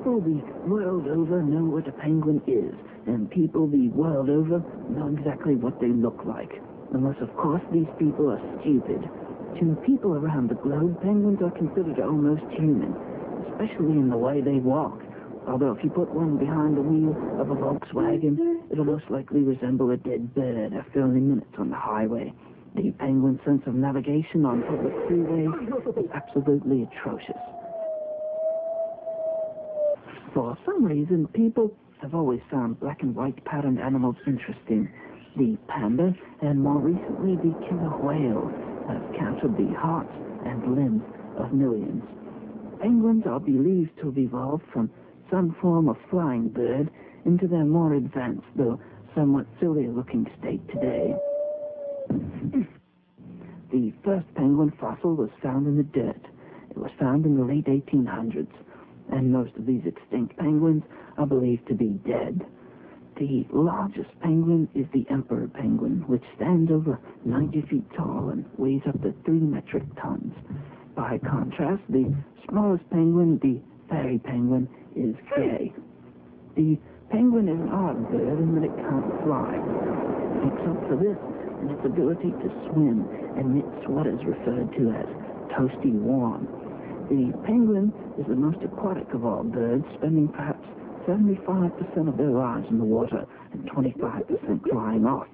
People the world over know what a penguin is, and people the world over know exactly what they look like. Unless, of course, these people are stupid. To people around the globe, penguins are considered almost human, especially in the way they walk. Although if you put one behind the wheel of a Volkswagen, it'll most likely resemble a dead bird after only minutes on the highway. The penguin's sense of navigation on public freeways is absolutely atrocious. For some reason, people have always found black and white patterned animals interesting. The panda, and more recently the killer whale, have captured the hearts and limbs of millions. Penguins are believed to have evolved from some form of flying bird into their more advanced, though somewhat silly-looking state today. The first penguin fossil was found in the dirt. It was found in the late 1800s, and most of these extinct penguins are believed to be dead. The largest penguin is the emperor penguin, which stands over 90 feet tall and weighs up to 3 metric tons. By contrast, the smallest penguin, the fairy penguin, is gay. The penguin is an odd bird in that it can't fly. It makes up for this in its ability to swim amidst what is referred to as toasty warm. The penguin is the most aquatic of all birds, spending perhaps 75% of their lives in the water and 25% flying off.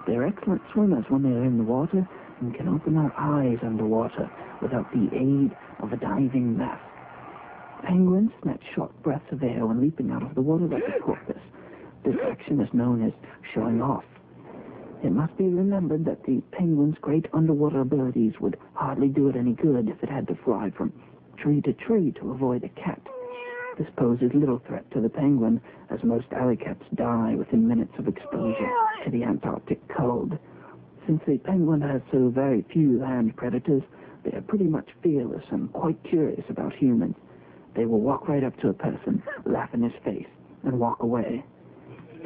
They're excellent swimmers when they're in the water and can open their eyes underwater without the aid of a diving mask. Penguins snatch short breaths of air when leaping out of the water like a porpoise. This action is known as showing off. It must be remembered that the penguin's great underwater abilities would hardly do it any good if it had to fly from tree to tree to avoid a cat. This poses little threat to the penguin, as most alley cats die within minutes of exposure to the Antarctic cold. Since the penguin has so very few land predators, they are pretty much fearless and quite curious about humans. They will walk right up to a person, laugh in his face, and walk away.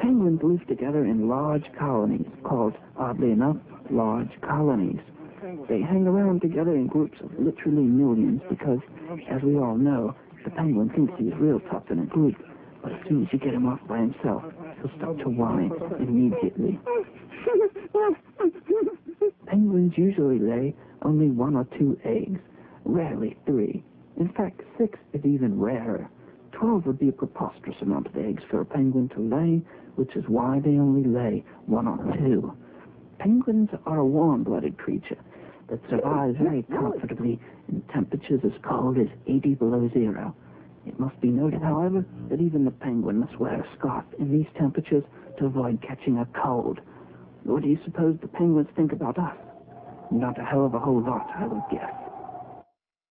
Penguins live together in large colonies, called, oddly enough, large colonies. They hang around together in groups of literally millions because, as we all know, the penguin thinks he's real tough in a group, but as soon as you get him off by himself, he'll start to whine immediately. Penguins usually lay only 1 or 2 eggs, rarely 3. In fact, 6 is even rarer. 12 would be a preposterous amount of eggs for a penguin to lay, which is why they only lay 1 or 2. Penguins are a warm-blooded creature that survives very comfortably in temperatures as cold as 80 below zero. It must be noted, however, that even the penguin must wear a scarf in these temperatures to avoid catching a cold. What do you suppose the penguins think about us? Not a hell of a whole lot, I would guess.